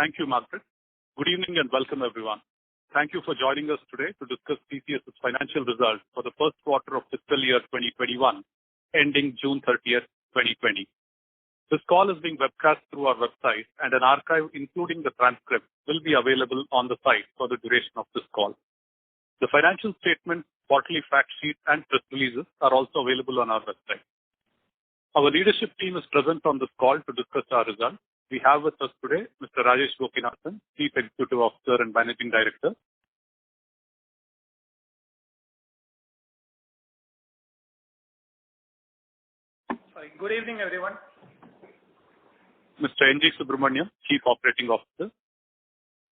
Thank you, Margaret. Good evening and welcome, everyone. Thank you for joining us today to discuss TCS's financial results for the first quarter of fiscal year 2021, ending June 30th, 2020. This call is being webcast through our website, and an archive, including the transcript, will be available on the site for the duration of this call. The financial statement, quarterly fact sheet, and press releases are also available on our website. Our leadership team is present on this call to discuss our results. We have with us today Mr. Rajesh Gopinathan, Chief Executive Officer and Managing Director. Good evening, everyone. Mr. N.G. Subramaniam, Chief Operating Officer.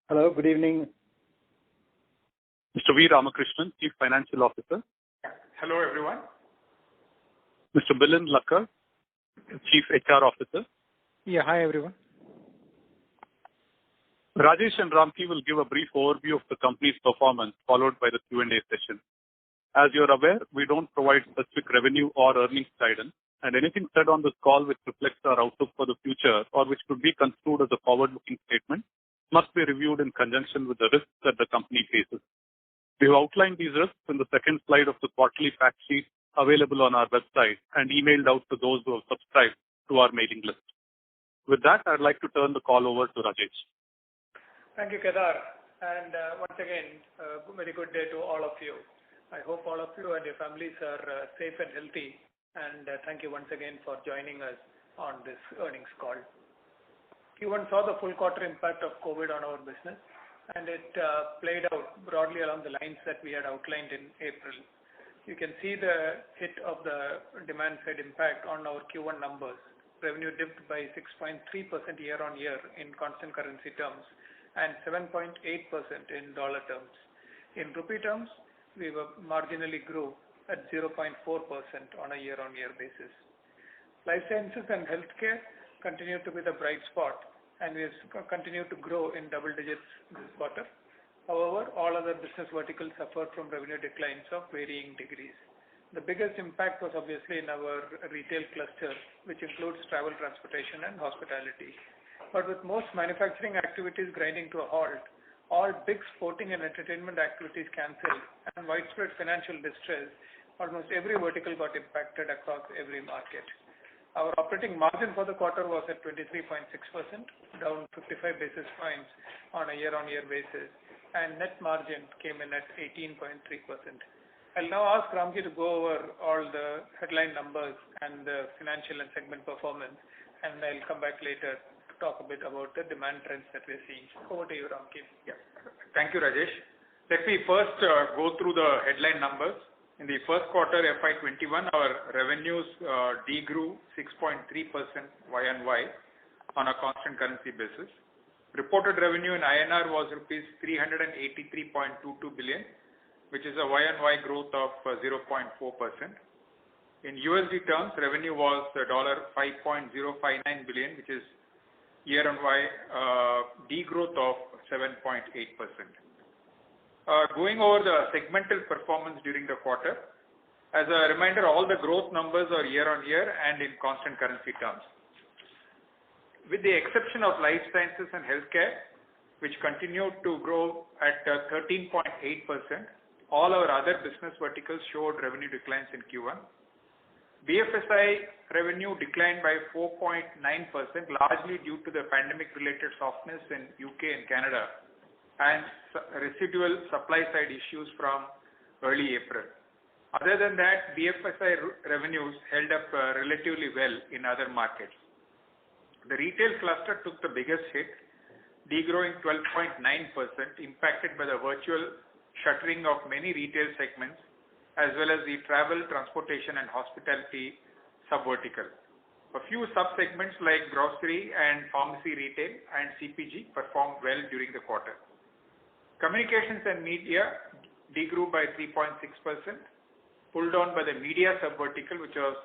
Hello, good evening. Mr. V. Ramakrishnan, Chief Financial Officer. Hello, everyone. Mr. Milind Lakkad, Chief HR Officer. Yeah, hi, everyone. Rajesh and Ramki will give a brief overview of the company's performance, followed by the Q&A session. As you're aware, we don't provide specific revenue or earnings guidance, and anything said on this call which reflects our outlook for the future or which could be construed as a forward-looking statement must be reviewed in conjunction with the risks that the company faces. We have outlined these risks in the second slide of the quarterly fact sheet available on our website and emailed out to those who have subscribed to our mailing list. With that, I'd like to turn the call over to Rajesh. Thank you, Kedar. And once again, a very good day to all of you. I hope all of you and your families are safe and healthy. And thank you once again for joining us on this earnings call. Q1 saw the full quarter impact of COVID on our business, and it played out broadly along the lines that we had outlined in April. You can see the hit of the demand side impact on our Q1 numbers. Revenue dipped by 6.3% year on year in constant currency terms and 7.8% in dollar terms. In rupee terms, we were marginally grew at 0.4% on a year-on-year basis. Life sciences and healthcare continue to be the bright spot, and we have continued to grow in double digits this quarter. However, all other business verticals suffered from revenue declines of varying degrees. The biggest impact was obviously in our retail cluster, which includes travel, transportation, and hospitality. But with most manufacturing activities grinding to a halt, all big sporting and entertainment activities cancelled, and widespread financial distress, almost every vertical got impacted across every market. Our operating margin for the quarter was at 23.6%, down 55 basis points on a year-on-year basis, and net margin came in at 18.3%. I'll now ask Ramki to go over all the headline numbers and the financial and segment performance, and I'll come back later to talk a bit about the demand trends that we're seeing. Over to you, Ramki. Yeah. Thank you, Rajesh. Let me first go through the headline numbers. In the first quarter FY21, our revenues degrew 6.3% Y&Y on a constant currency basis. Reported revenue in INR was rupees 383.22 billion, which is a Y&Y growth of 0.4%. In USD terms, revenue was $5.059 billion, which is year-on-Y degrowth of 7.8%. Going over the segmental performance during the quarter. As a reminder, all the growth numbers are year-on-year and in constant currency terms. With the exception of life sciences and healthcare, which continued to grow at 13.8%, all our other business verticals showed revenue declines in Q1. BFSI revenue declined by 4.9%, largely due to the pandemic-related softness in UK and Canada and residual supply-side issues from early April. Other than that, BFSI revenues held up relatively well in other markets. The retail cluster took the biggest hit, degrowing 12.9%, impacted by the virtual shuttering of many retail segments, as well as the travel, transportation, and hospitality sub-vertical. A few sub-segments like grocery and pharmacy retail and CPG performed well during the quarter. Communications and media degrew by 3.6%, pulled down by the media sub-vertical, which was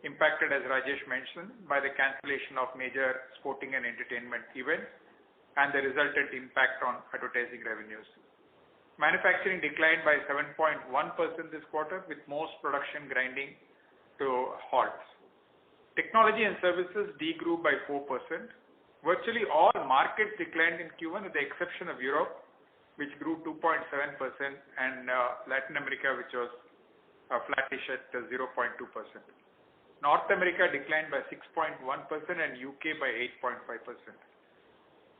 impacted, as Rajesh mentioned, by the cancellation of major sporting and entertainment events and the resultant impact on advertising revenues. Manufacturing declined by 7.1% this quarter, with most production grinding to halts. Technology and services degrew by 4%. Virtually all markets declined in Q1 with the exception of Europe, which grew 2.7%, and Latin America, which was flattish at 0.2%. North America declined by 6.1% and UK by 8.5%.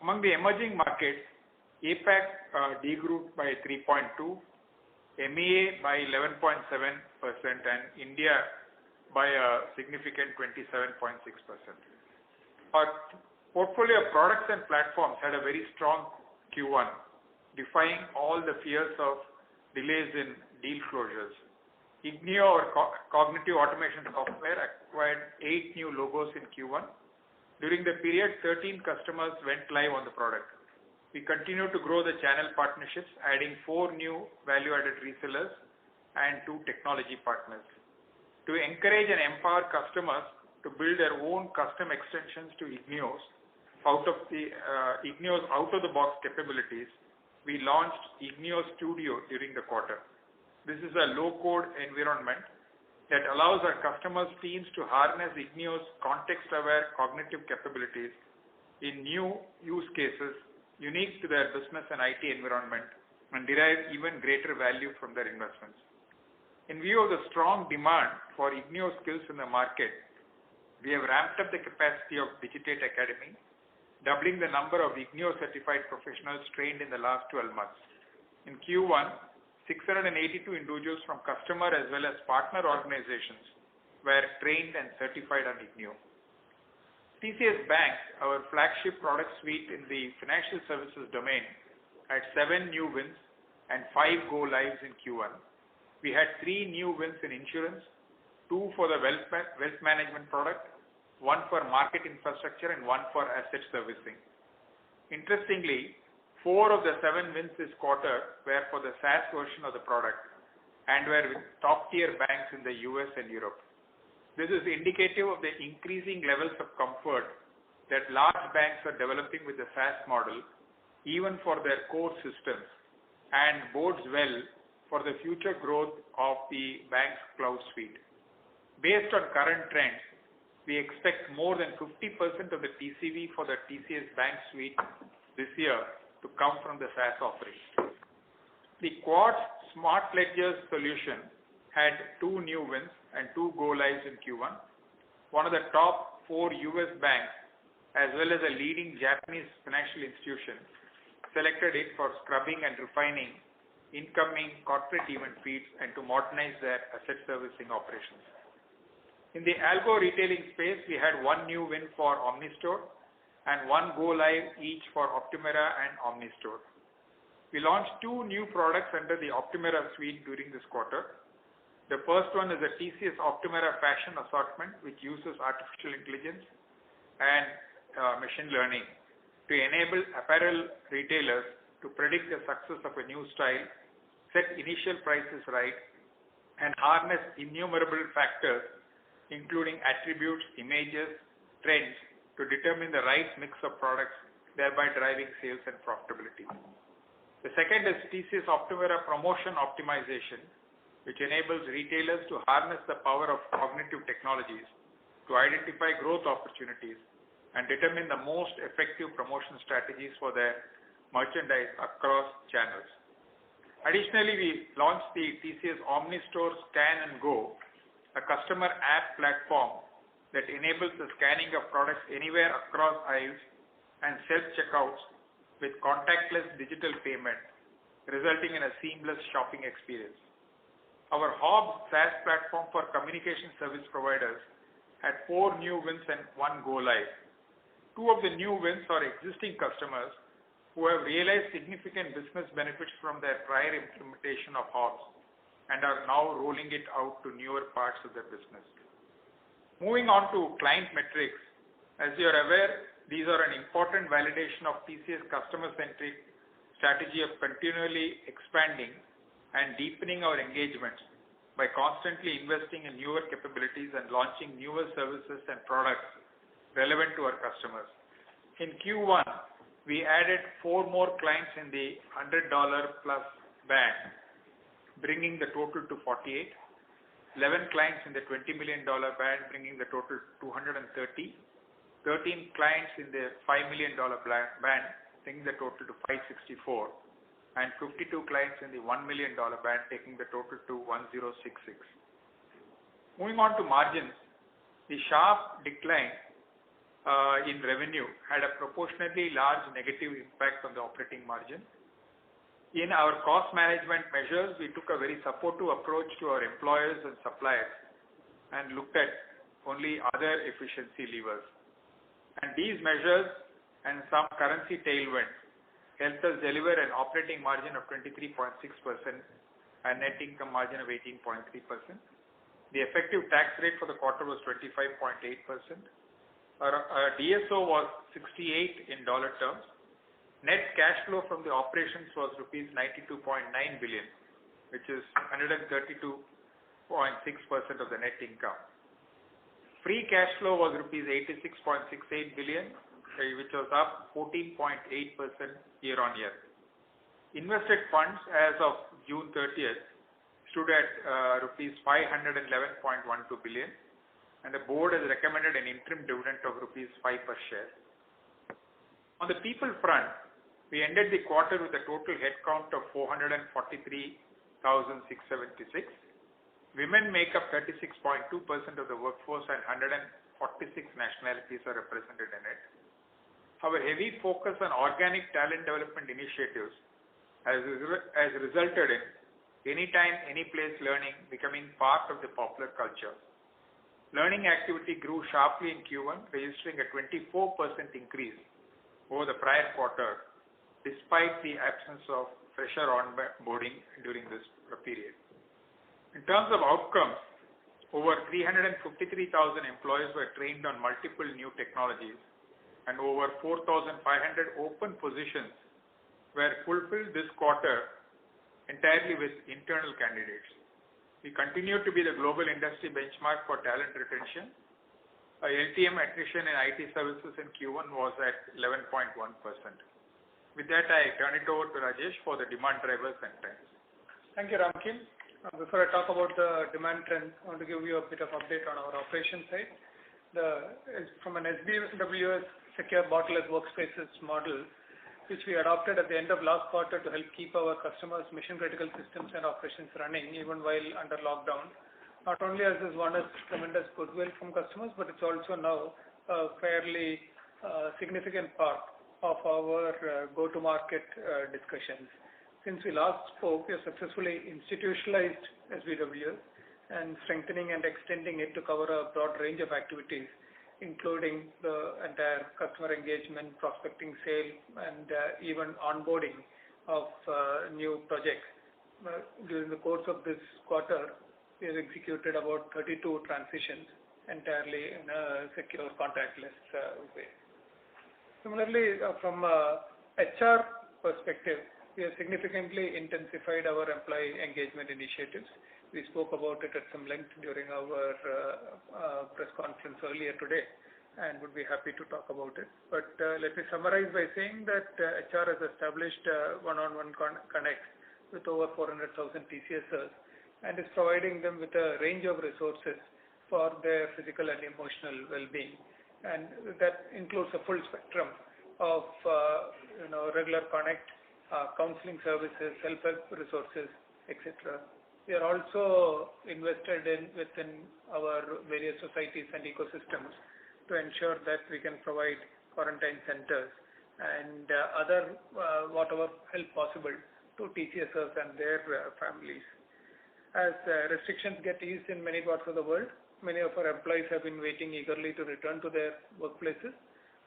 Among the emerging markets, APAC degrew by 3.2%, MEA by 11.7%, and India by a significant 27.6%. Our portfolio of products and platforms had a very strong Q1, defying all the fears of delays in deal closures. Ignio, our cognitive automation software, acquired 8 new logos in Q1. During the period, 13 customers went live on the product. We continue to grow the channel partnerships, adding 4 new value-added resellers and 2 technology partners. To encourage and empower customers to build their own custom extensions to Ignio's out-of-the-box capabilities, we launched Ignio Studio during the quarter. This is a low-code environment that allows our customers' teams to harness Ignio's context-aware cognitive capabilities in new use cases unique to their business and IT environment and derive even greater value from their investments. In view of the strong demand for Ignio skills in the market, we have ramped up the capacity of Digitate Academy, doubling the number of Ignio certified professionals trained in the last 12 months. In Q1, 682 individuals from customer as well as partner organizations were trained and certified on Ignio. TCS Bank, our flagship product suite in the financial services domain, had 7 new wins and 5 go lives in Q1. We had 3 new wins in insurance, 2 for the wealth management product, 1 for market infrastructure, and 1 for asset servicing. Interestingly, 4 of the 7 wins this quarter were for the SaaS version of the product and were with top-tier banks in the US and Europe. This is indicative of the increasing levels of comfort that large banks are developing with the SaaS model, even for their core systems, and bodes well for the future growth of the bank's cloud suite. Based on current trends, we expect more than 50% of the TCV for the TCS Bank suite this year to come from the SaaS offering. The Quartz Smart Ledgers solution had 2 new wins and 2 go lives in Q1. One of the top 4 US banks, as well as a leading Japanese financial institution, selected it for scrubbing and refining incoming corporate event feeds and to modernize their asset servicing operations. In the algo retailing space, we had 1 new win for OmniStore and 1 go live each for Optumera and OmniStore. We launched 2 new products under the Optumera suite during this quarter. The first one is a TCS Optumera Fashion Assortment, which uses artificial intelligence and machine learning to enable apparel retailers to predict the success of a new style, set initial prices right, and harness innumerable factors, including attributes, images, trends, to determine the right mix of products, thereby driving sales and profitability. The second is TCS Optumera Promotion Optimization, which enables retailers to harness the power of cognitive technologies to identify growth opportunities and determine the most effective promotion strategies for their merchandise across channels. Additionally, we launched the TCS OmniStore Scan and Go, a customer app platform that enables the scanning of products anywhere across aisles and self-checkouts with contactless digital payment, resulting in a seamless shopping experience. Our Hobbs SaaS platform for communication service providers had 4 new wins and 1 go live. 2 of the new wins are existing customers who have realized significant business benefits from their prior implementation of Hobbs and are now rolling it out to newer parts of their business. Moving on to client metrics, as you are aware, these are an important validation of TCS customer-centric strategy of continually expanding and deepening our engagements by constantly investing in newer capabilities and launching newer services and products relevant to our customers. In Q1, we added 4 more clients in the $100 plus band, bringing the total to 48, 11 clients in the $20 million band, bringing the total to 230, 13 clients in the $5 million band, taking the total to 564, and 52 clients in the $1 million band, taking the total to 1066. Moving on to margins, the sharp decline in revenue had a proportionately large negative impact on the operating margin. In our cost management measures, we took a very supportive approach to our employers and suppliers and looked at only other efficiency levers. And these measures and some currency tailwinds helped us deliver an operating margin of 23.6% and net income margin of 18.3%. The effective tax rate for the quarter was 25.8%. Our DSO was 68 in dollar terms. Net cash flow from the operations was rupees 92.9 billion, which is 132.6% of the net income. Free cash flow was rupees 86.68 billion, which was up 14.8% year-on-year. Invested funds as of June 30th stood at rupees 511.12 billion, and the board has recommended an interim dividend of rupees 5 per share. On the people front, we ended the quarter with a total headcount of 443,676. Women make up 36.2% of the workforce and 146 nationalities are represented in it. Our heavy focus on organic talent development initiatives has resulted in anytime, anyplace learning becoming part of the popular culture. Learning activity grew sharply in Q1, registering a 24% increase over the prior quarter, despite the absence of fresher onboarding during this period. In terms of outcomes, over 353,000 employees were trained on multiple new technologies, and over 4,500 open positions were fulfilled this quarter entirely with internal candidates. We continue to be the global industry benchmark for talent retention. Our LTM attrition in IT services in Q1 was at 11.1%. With that, I turn it over to Rajesh for the demand drivers and trends. Thank you, Ramki. Before I talk about the demand trends, I want to give you a bit of update on our operation side. From an SBWS secure borderless workspaces model, which we adopted at the end of last quarter to help keep our customers' mission-critical systems and operations running even while under lockdown. Not only has this won us tremendous goodwill from customers, but it's also now a fairly significant part of our go-to-market discussions. Since we last spoke, we have successfully institutionalized SBWS and strengthening and extending it to cover a broad range of activities, including the entire customer engagement, prospecting, sale, and even onboarding of new projects. During the course of this quarter, we have executed about 32 transitions entirely in a secure contactless way. Similarly, from a HR perspective, we have significantly intensified our employee engagement initiatives. We spoke about it at some length during our press conference earlier today and would be happy to talk about it. But let me summarize by saying that HR has established one-on-one connect with over 400,000 TCSers and is providing them with a range of resources for their physical and emotional well-being. And that includes a full spectrum of regular connect, counseling services, self-help resources, etc. We are also invested within our various societies and ecosystems to ensure that we can provide quarantine centers and other whatever help possible to TCSers and their families. As restrictions get eased in many parts of the world, many of our employees have been waiting eagerly to return to their workplaces.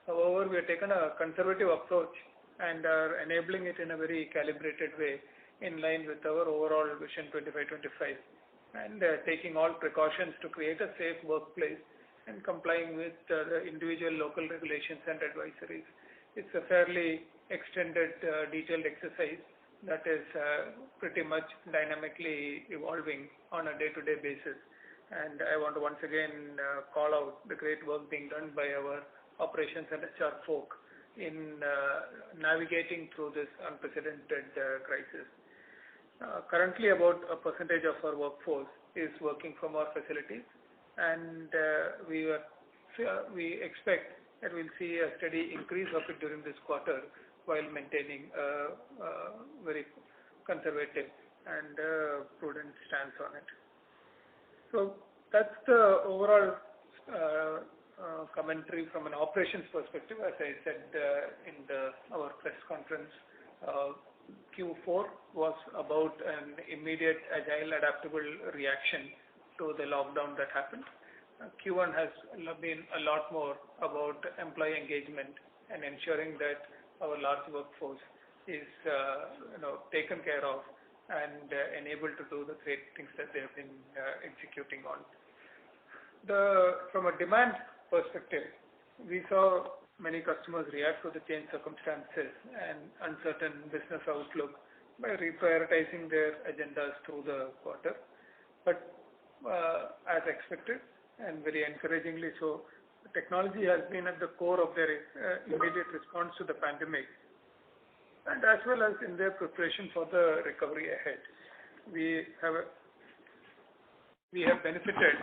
However, we have taken a conservative approach and are enabling it in a very calibrated way in line with our overall Vision 2525 and taking all precautions to create a safe workplace and complying with the individual local regulations and advisories. It's a fairly extended, detailed exercise that is pretty much dynamically evolving on a day-to-day basis. And I want to once again call out the great work being done by our operations and HR folk in navigating through this unprecedented crisis. Currently, about a percentage of our workforce is working from our facilities, and we expect that we'll see a steady increase of it during this quarter while maintaining a very conservative and prudent stance on it. So that's the overall commentary from an operations perspective. As I said in our press conference, Q4 was about an immediate, agile, adaptable reaction to the lockdown that happened. Q1 has been a lot more about employee engagement and ensuring that our large workforce is taken care of and enabled to do the great things that they have been executing on. From a demand perspective, we saw many customers react to the changed circumstances and uncertain business outlook by reprioritizing their agendas through the quarter. But as expected and very encouragingly so, technology has been at the core of their immediate response to the pandemic, and as well as in their preparation for the recovery ahead. We have benefited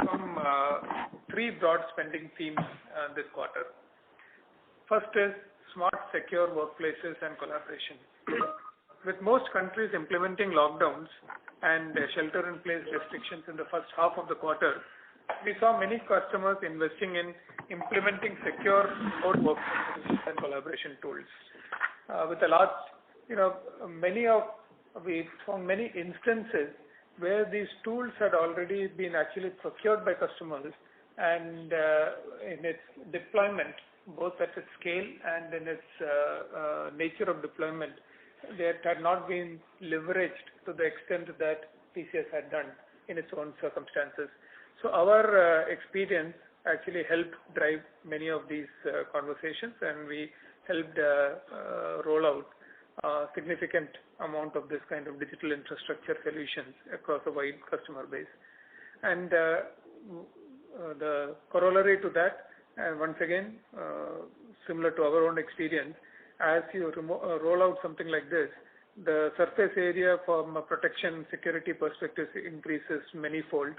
from three broad spending themes this quarter. First is smart, secure workplaces and collaboration. With most countries implementing lockdowns and shelter-in-place restrictions in the first half of the quarter, we saw many customers investing in implementing secure remote workplaces and collaboration tools. With a large, we found many instances where these tools had already been actually procured by customers, and in its deployment, both at its scale and in its nature of deployment, they had not been leveraged to the extent that TCS had done in its own circumstances. So our experience actually helped drive many of these conversations, and we helped roll out a significant amount of this kind of digital infrastructure solutions across a wide customer base. And the corollary to that, once again, similar to our own experience, as you roll out something like this, the surface area from a protection security perspective increases manyfold,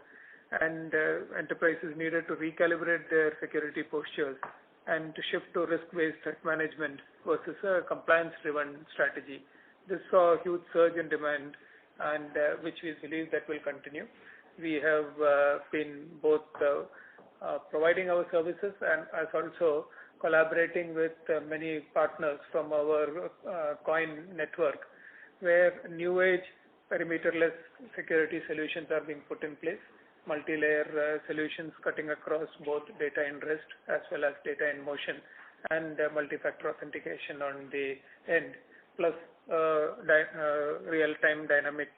and enterprises needed to recalibrate their security postures and to shift to risk-based threat management versus a compliance-driven strategy. This saw a huge surge in demand, and which we believe that will continue. We have been both providing our services and as also collaborating with many partners from our COIN network, where new age perimeterless security solutions are being put in place, multi-layer solutions cutting across both data in rest as well as data in motion, and multi-factor authentication on the end, plus real-time dynamic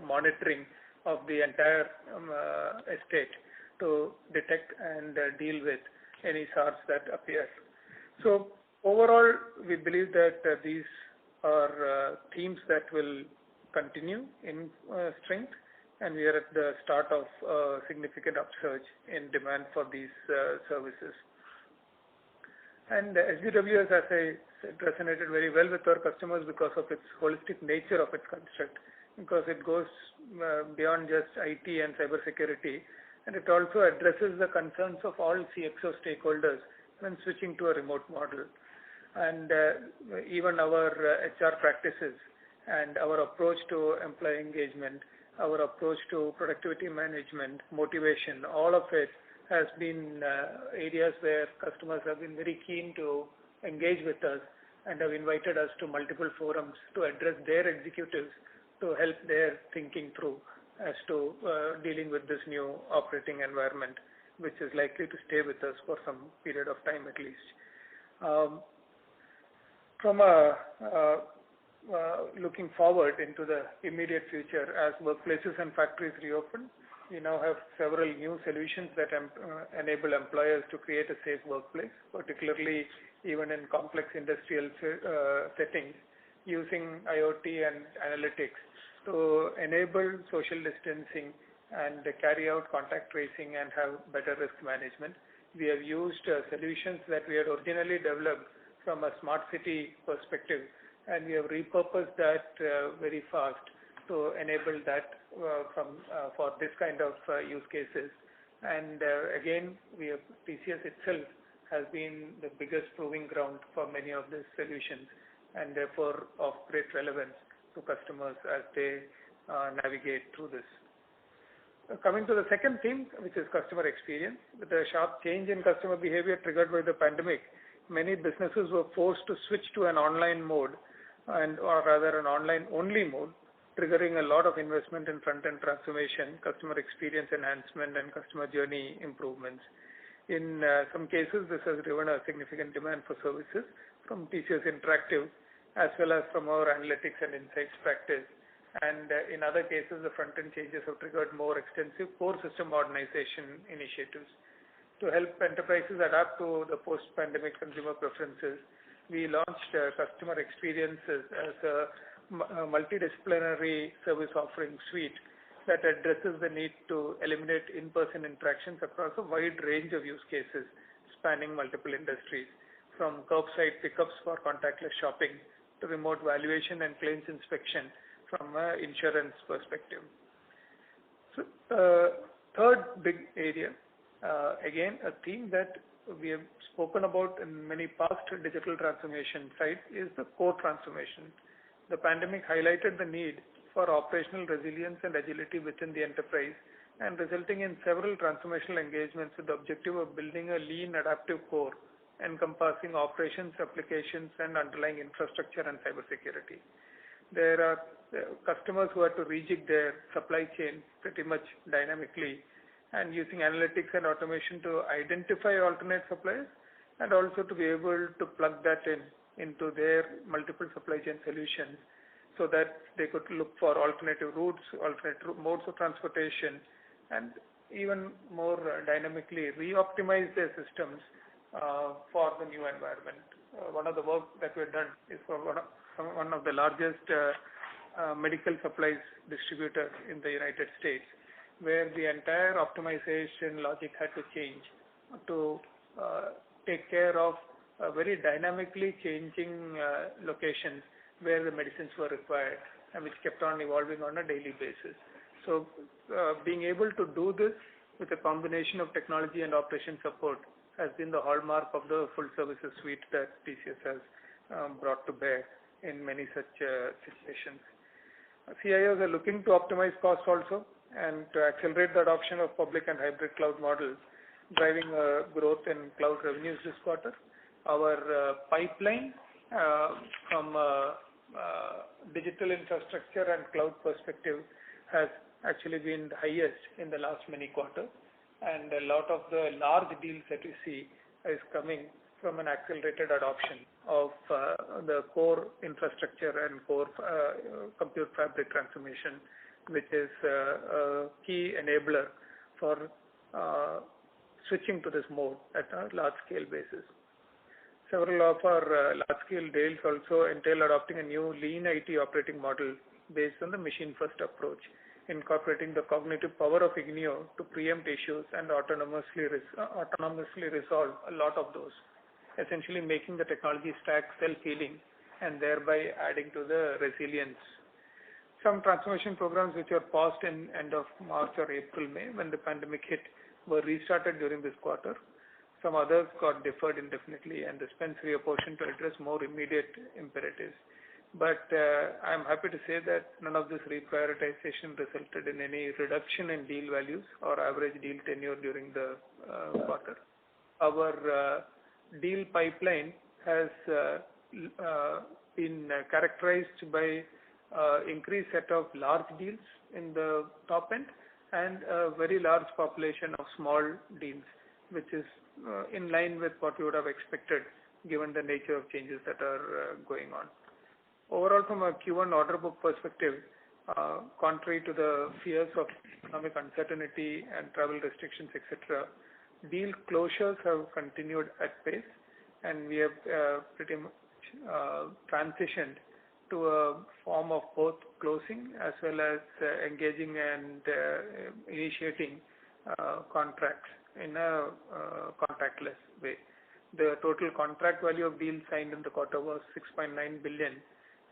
monitoring of the entire estate to detect and deal with any SARS that appear. So overall, we believe that these are themes that will continue in strength, and we are at the start of a significant upsurge in demand for these services. And SBWS, as I said, resonated very well with our customers because of its holistic nature of its construct, because it goes beyond just IT and cybersecurity, and it also addresses the concerns of all CXO stakeholders when switching to a remote model. And even our HR practices and our approach to employee engagement, our approach to productivity management, motivation, all of it has been areas where customers have been very keen to engage with us and have invited us to multiple forums to address their executives to help their thinking through as to dealing with this new operating environment, which is likely to stay with us for some period of time at least. From looking forward into the immediate future, as workplaces and factories reopen, we now have several new solutions that enable employers to create a safe workplace, particularly even in complex industrial settings, using IoT and analytics to enable social distancing and carry out contact tracing and have better risk management. We have used solutions that we had originally developed from a smart city perspective, and we have repurposed that very fast to enable that for this kind of use cases. And again, TCS itself has been the biggest proving ground for many of these solutions, and therefore of great relevance to customers as they navigate through this. Coming to the second theme, which is customer experience. With the sharp change in customer behavior triggered by the pandemic, many businesses were forced to switch to an online mode, or rather an online-only mode, triggering a lot of investment in front-end transformation, customer experience enhancement, and customer journey improvements. In some cases, this has driven a significant demand for services from TCS Interactive, as well as from our analytics and insights practice. And in other cases, the front-end changes have triggered more extensive core system modernization initiatives. To help enterprises adapt to the post-pandemic consumer preferences, we launched customer experiences as a multidisciplinary service offering suite that addresses the need to eliminate in-person interactions across a wide range of use cases spanning multiple industries, from curbside pickups for contactless shopping to remote valuation and claims inspection from an insurance perspective. So, third big area, again a theme that we have spoken about in many past digital transformation sites, is the core transformation. The pandemic highlighted the need for operational resilience and agility within the enterprise, and resulting in several transformational engagements with the objective of building a lean adaptive core encompassing operations, applications, and underlying infrastructure and cybersecurity. There are customers who had to rejig their supply chain pretty much dynamically, and using analytics and automation to identify alternate suppliers, and also to be able to plug that into their multiple supply chain solutions, so that they could look for alternative routes, alternate modes of transportation, and even more dynamically re-optimize their systems for the new environment. One of the work that we've done is for one of the largest medical supplies distributor in the United States, where the entire optimization logic had to change to take care of very dynamically changing locations where the medicines were required, and which kept on evolving on a daily basis. So being able to do this with a combination of technology and operation support has been the hallmark of the full services suite that TCS has brought to bear in many such situations. CIOs are looking to optimize costs also, and to accelerate the adoption of public and hybrid cloud models, driving growth in cloud revenues this quarter. Our pipeline from digital infrastructure and cloud perspective has actually been the highest in the last many quarters, and a lot of the large deals that we see is coming from an accelerated adoption of the core infrastructure and core compute fabric transformation, which is a key enabler for switching to this mode at a large scale basis. Several of our large-scale deals also entail adopting a new lean IT operating model based on the machine-first approach, incorporating the cognitive power of Ignio to preempt issues and autonomously resolve a lot of those, essentially making the technology stack self-healing and thereby adding to the resilience. Some transformation programs which were paused in end of March or April, May when the pandemic hit were restarted during this quarter. Some others got deferred indefinitely, and the spends reapportioned to address more immediate imperatives. But I'm happy to say that none of this reprioritization resulted in any reduction in deal values or average deal tenure during the quarter. Our deal pipeline has been characterized by increased set of large deals in the top end and a very large population of small deals, which is in line with what we would have expected given the nature of changes that are going on. Overall, from a Q1 order book perspective, contrary to the fears of economic uncertainty and travel restrictions, etc., deal closures have continued at pace, and we have pretty much transitioned to a form of both closing as well as engaging and initiating contracts in a contactless way. The total contract value of deals signed in the quarter was 6.9 billion,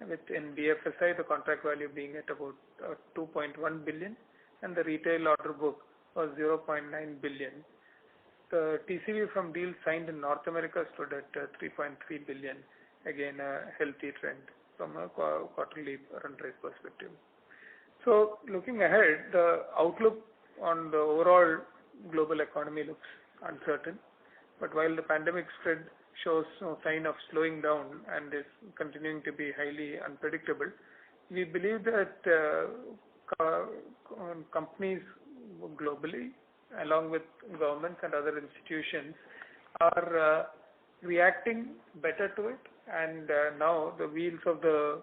with in BFSI the contract value being at about 2.1 billion, and the retail order book was 0.9 billion. the TCV from deals signed in North America stood at 3.3 billion. Again, a healthy trend from a quarterly run rate perspective. So looking ahead, the outlook on the overall global economy looks uncertain. But while the pandemic spread shows no sign of slowing down and is continuing to be highly unpredictable, we believe that companies globally, along with governments and other institutions, are reacting better to it. And now the wheels of the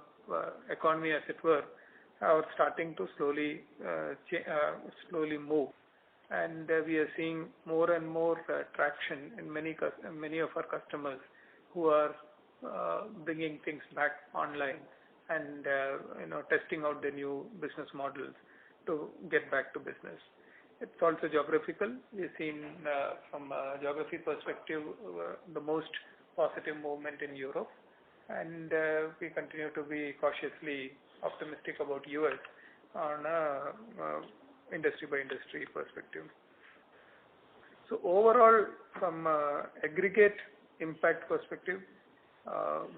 economy, as it were, are starting to slowly move. And we are seeing more and more traction in many of our customers who are bringing things back online and testing out the new business models to get back to business. It's also geographical. We've seen from a geography perspective the most positive movement in Europe, and we continue to be cautiously optimistic about US on a industry by industry perspective. So overall, from aggregate impact perspective,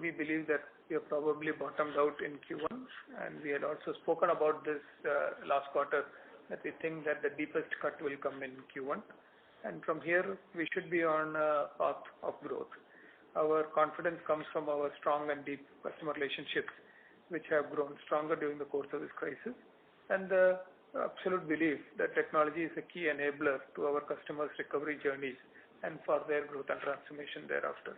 we believe that we have probably bottomed out in Q1, and we had also spoken about this last quarter, that we think that the deepest cut will come in Q1, and from here we should be on a path of growth. Our confidence comes from our strong and deep customer relationships, which have grown stronger during the course of this crisis, and the absolute belief that technology is a key enabler to our customers' recovery journeys and for their growth and transformation thereafter.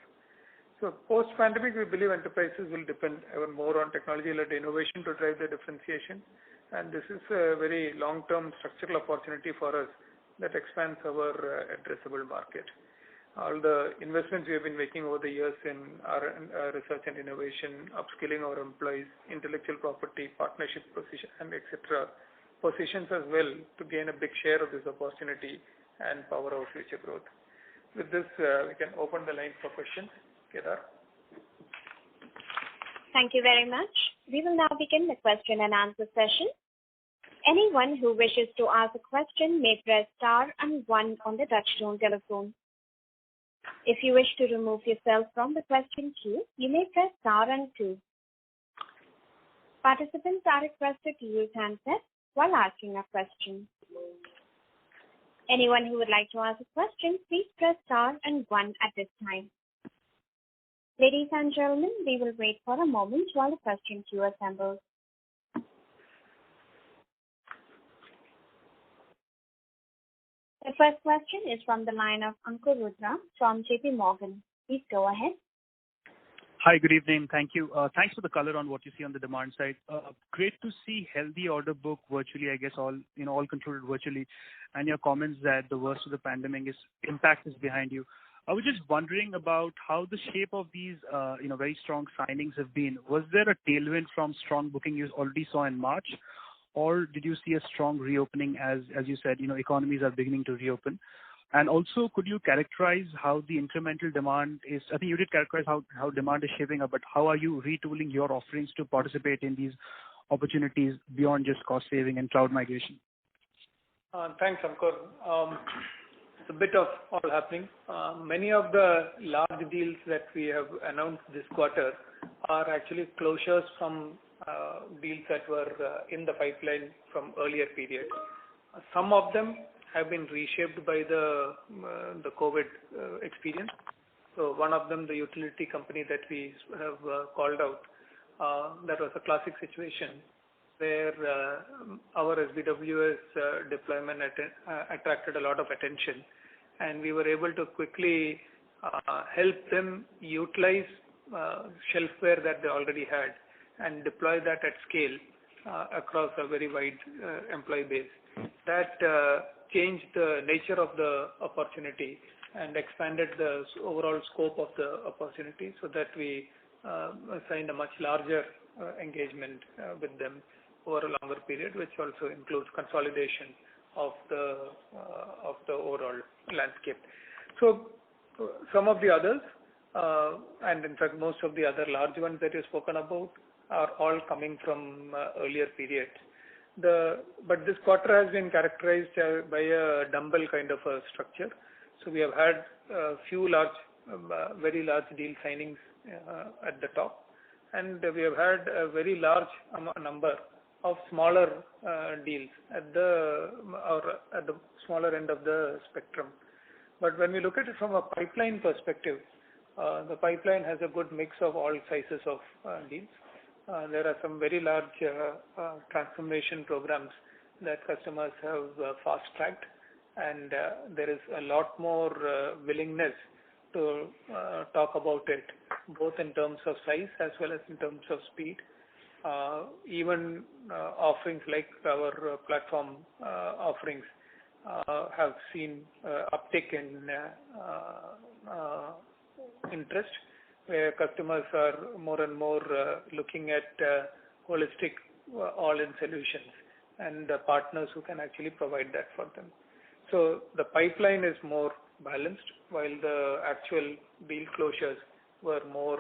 So post-pandemic, we believe enterprises will depend even more on technology-led innovation to drive their differentiation, and this is a very long-term structural opportunity for us that expands our addressable market. All the investments we have been making over the years in our research and innovation, upskilling our employees, intellectual property, partnership position, and etc., positions us well to gain a big share of this opportunity and power our future growth. With this, we can open the line for questions. Kedar. Thank you very much. We will now begin the question and answer session. Anyone who wishes to ask a question may press star and 1 on the touchtone telephone. If you wish to remove yourself from the question queue, you may press star and 2. Participants are requested to use handsets while asking a question. Anyone who would like to ask a question, please press star and 1 at this time. Ladies and gentlemen, we will wait for a moment while the question queue assembles. The first question is from the line of Ankur Rudra from JP Morgan. Please go ahead. Hi, good evening. Thank you. Thanks for the color on what you see on the demand side. Great to see healthy order book virtually, I guess all concluded virtually, and your comments that the worst of the pandemic impact is behind you. I was just wondering about how the shape of these, very strong signings have been. Was there a tailwind from strong booking you already saw in March, or did you see a strong reopening as you said, economies are beginning to reopen? And also, could you characterize how the incremental demand is? I think you did characterize how demand is shaping up, but how are you retooling your offerings to participate in these opportunities beyond just cost saving and cloud migration? Thanks, Ankur. It's a bit of all happening. Many of the large deals that we have announced this quarter are actually closures from deals that were in the pipeline from earlier period. Some of them have been reshaped by the COVID experience. So one of them, the utility company that we have called out, that was a classic situation where our SBWS deployment attracted a lot of attention, and we were able to quickly help them utilize shelfware that they already had and deploy that at scale across a very wide employee base. That changed the nature of the opportunity and expanded the overall scope of the opportunity, so that we signed a much larger engagement with them over a longer period, which also includes consolidation of the overall landscape. So some of the others, and in fact most of the other large ones that you've spoken about, are all coming from earlier periods. But this quarter has been characterized by a dumbbell kind of a structure. So we have had a few very large deal signings at the top, and we have had a very large number of smaller deals at the smaller end of the spectrum. But when we look at it from a pipeline perspective, the pipeline has a good mix of all sizes of deals. There are some very large transformation programs that customers have fast-tracked, and there is a lot more willingness to talk about it, both in terms of size as well as in terms of speed. Even offerings like our platform offerings have seen uptick in interest, where customers are more and more looking at holistic all-in solutions and partners who can actually provide that for them. So the pipeline is more balanced, while the actual deal closures were more,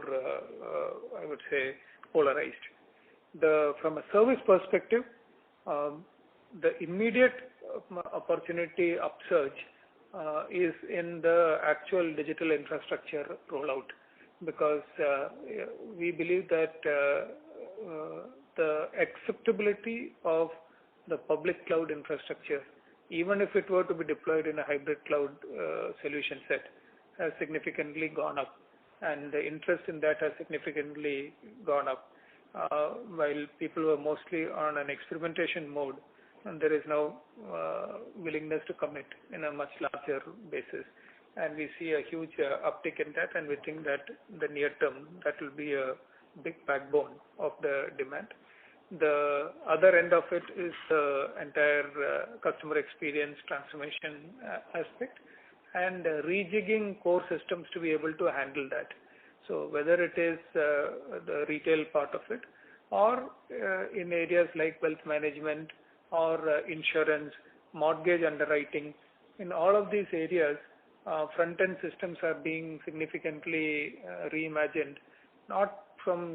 I would say, polarized. From a service perspective, the immediate opportunity upsurge is in the actual digital infrastructure rollout, because we believe that the acceptability of the public cloud infrastructure, even if it were to be deployed in a hybrid cloud solution set, has significantly gone up, and the interest in that has significantly gone up. While people were mostly on an experimentation mode, and there is now willingness to commit in a much larger basis. And we see a huge uptick in that, and we think that the near term, that will be a big backbone of the demand. The other end of it is the entire customer experience transformation aspect, and rejigging core systems to be able to handle that. So whether it is the retail part of it, or in areas like wealth management or insurance, mortgage underwriting, in all of these areas, front-end systems are being significantly reimagined, not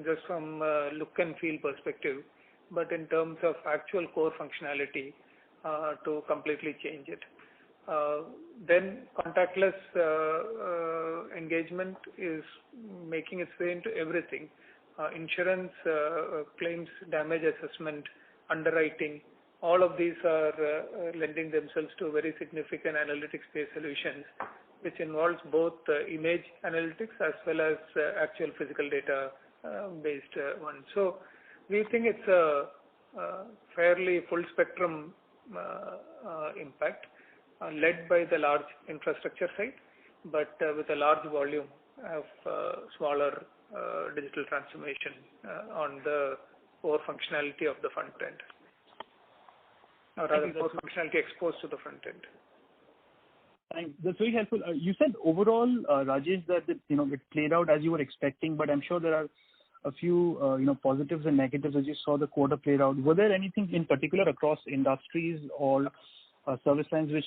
just from look and feel perspective, but in terms of actual core functionality to completely change it. Then contactless engagement is making its way into everything. Insurance, claims, damage assessment, underwriting, all of these are lending themselves to very significant analytics-based solutions, which involves both image analytics as well as actual physical data-based ones. So we think it's a fairly full spectrum impact, led by the large infrastructure side, but with a large volume of smaller digital transformation on the core functionality of the front end, or rather core functionality exposed to the front end. Thanks. That's very helpful. You said overall, Rajesh, that it played out as you were expecting, but I'm sure there are a few positives and negatives as you saw the quarter played out. Were there anything in particular across industries or service lines which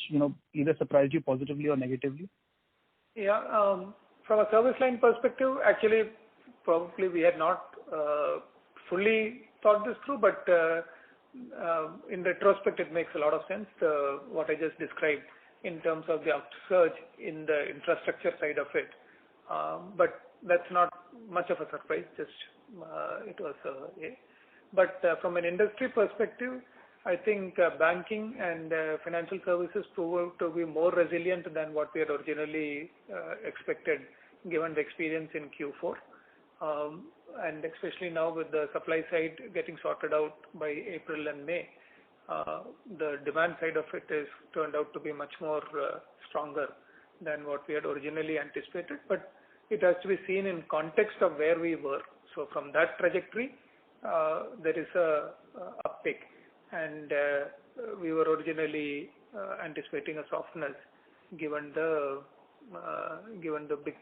either surprised you positively or negatively? Yeah, from a service line perspective, actually, probably we had not fully thought this through, but in retrospect, it makes a lot of sense, what I just described in terms of the upsurge in the infrastructure side of it. But that's not much of a surprise, just it was But from an industry perspective, I think banking and financial services proved to be more resilient than what we had originally expected, given the experience in Q4. And especially now with the supply side getting sorted out by April and May, the demand side of it is turned out to be much more stronger than what we had originally anticipated. But it has to be seen in context of where we were. So from that trajectory, there is a uptick, and we were originally anticipating a softness given the big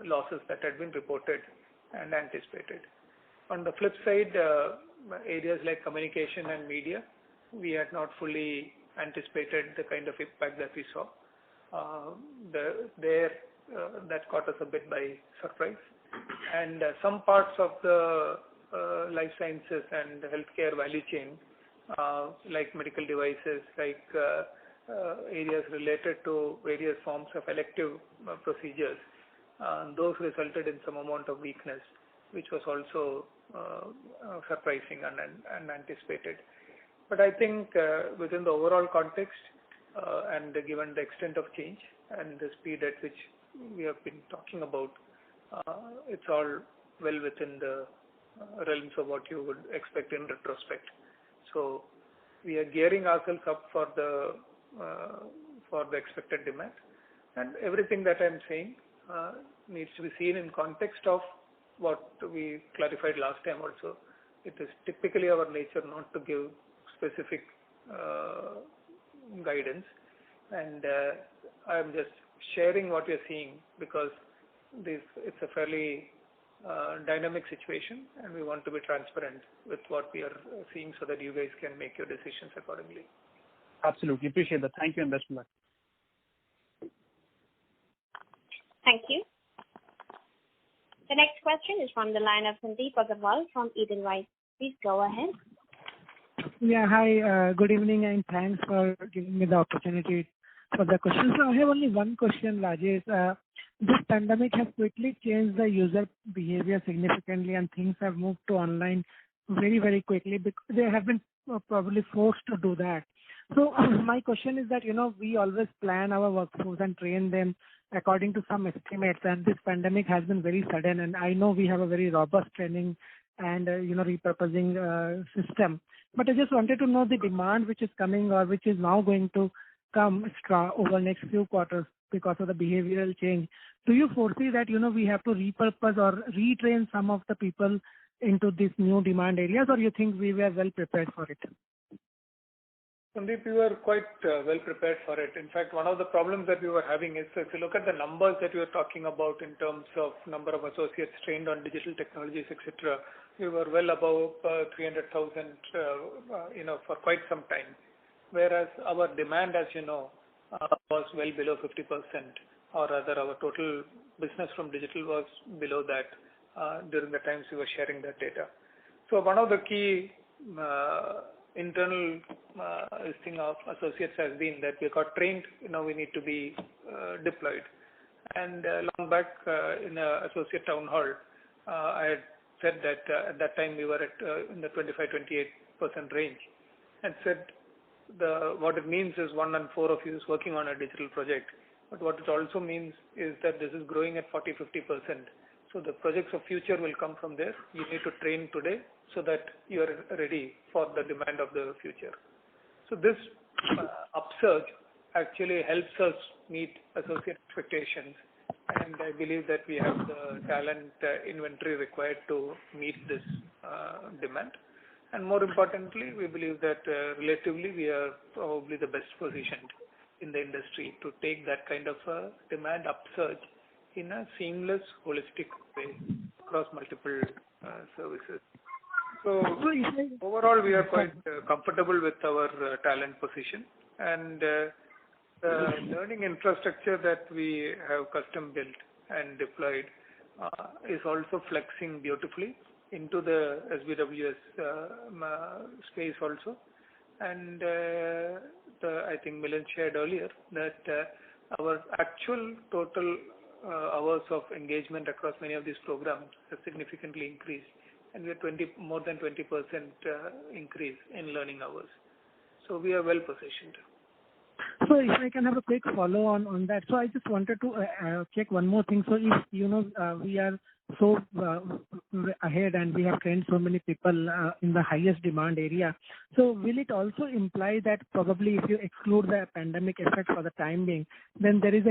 losses that had been reported and anticipated. On the flip side, areas like communication and media, we had not fully anticipated the kind of impact that we saw. That caught us a bit by surprise. And some parts of the life sciences and healthcare value chain, like medical devices, like areas related to various forms of elective procedures. Those resulted in some amount of weakness, which was also surprising and unanticipated. But I think within the overall context and given the extent of change and the speed at which we have been talking about, it's all well within the realms of what you would expect in retrospect. So we are gearing ourselves up for the expected demand, and everything that I'm saying needs to be seen in context of what we clarified last time also. It is typically our nature not to give specific guidance, and I'm just sharing what we're seeing because it's a fairly dynamic situation, and we want to be transparent with what we are seeing so that you guys can make your decisions accordingly. Absolutely. Appreciate that. Thank you and best of luck. Thank you. The next question is from the line of Sandeep Agarwal from Edelweiss. Please go ahead. Yeah, hi. Good evening, and thanks for giving me the opportunity for the question. So I have only one question, Rajesh. This pandemic has quickly changed the user behavior significantly, and things have moved to online very, very quickly because they have been probably forced to do that. So my question is that, we always plan our workforce and train them according to some estimates, and this pandemic has been very sudden, and I know we have a very robust training and, repurposing system. But I just wanted to know the demand which is coming or which is now going to come extra over next few quarters because of the behavioral change. Do you foresee that, we have to repurpose or retrain some of the people into these new demand areas, or you think we were well prepared for it? Sandeep, we were quite well prepared for it. In fact, one of the problems that we were having is if you look at the numbers that we were talking about in terms of number of associates trained on digital technologies, etc., we were well above 300,000, for quite some time. Whereas our demand, as you know, was well below 50%, or rather our total business from digital was below that during the times we were sharing that data. So one of the key internal thing of associates has been that we got trained, we need to be deployed. And long back in a associate town hall, I had said that at that time we were at in the 25-28% range, and said what it means is 1 in 4 of you is working on a digital project. But what it also means is that this is growing at 40-50%. So the projects of future will come from there. You need to train today so that you are ready for the demand of the future. So this upsurge actually helps us meet associate expectations, and I believe that we have the talent inventory required to meet this demand. And more importantly, we believe that relatively we are probably the best positioned in the industry to take that kind of demand upsurge in a seamless, holistic way across multiple services. So overall, we are quite comfortable with our talent position, and the learning infrastructure that we have custom built and deployed is also flexing beautifully into the SBWS space also. And I think Milind shared earlier that our actual total hours of engagement across many of these programs has significantly increased, and we are more than 20% increase in learning hours. So we are well positioned. So if I can have a quick follow on that. So I just wanted to check one more thing. So if, we are so ahead and we have trained so many people in the highest demand area, so will it also imply that probably if you exclude the pandemic effect for the time being, then there is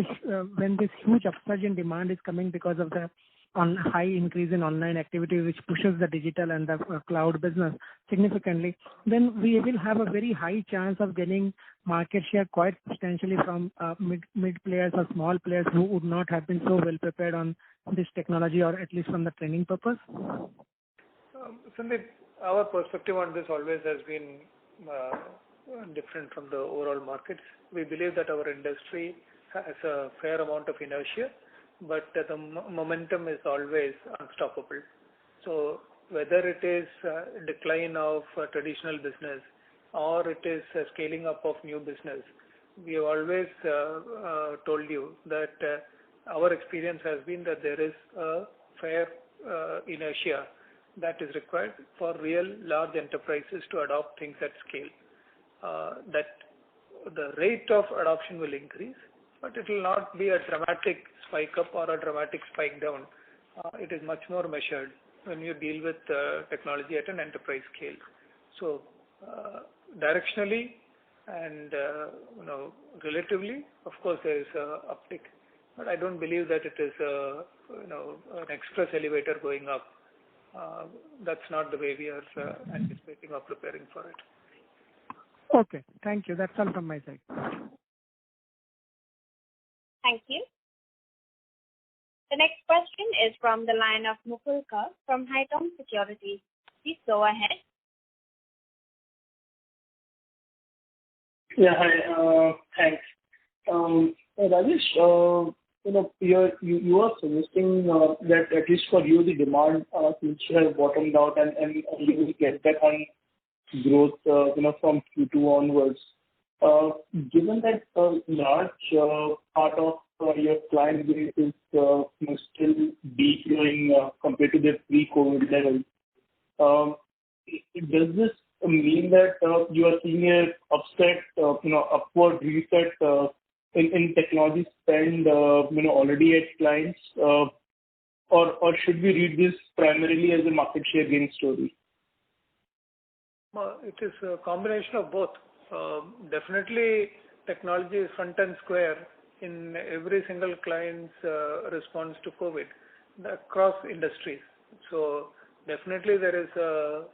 when this huge upsurge in demand is coming because of the high increase in online activity, which pushes the digital and the cloud business significantly, then we will have a very high chance of getting market share quite substantially from mid players or small players who would not have been so well prepared on this technology, or at least from the training purpose? Sandeep, our perspective on this always has been different from the overall markets. We believe that our industry has a fair amount of inertia, but the momentum is always unstoppable. So whether it is decline of traditional business or it is scaling up of new business, we have always told you that our experience has been that there is a fair inertia that is required for real large enterprises to adopt things at scale. That the rate of adoption will increase, but it will not be a dramatic spike up or a dramatic spike down. It is much more measured when you deal with technology at an enterprise scale. So directionally and relatively, of course, there is a uptick, but I don't believe that it is an express elevator going up. That's not the way we are anticipating or preparing for it. Okay, thank you. That's all from my side. Thank you. The next question is from the line of Mukul Garg from Haitong Securities. Please go ahead. Yeah, hi. Thanks. Rajesh, you are suggesting that at least for you the demand seems to have bottomed out and you will get back on growth from Q2 onwards. Given that a large part of your client base is still degrowing compared to their pre-COVID levels, does this mean that you are seeing a upward reset in technology spend already at clients, or should we read this primarily as a market share gain story? It is a combination of both. Definitely, technology is front and square in every single client's response to COVID across industries. So definitely there is a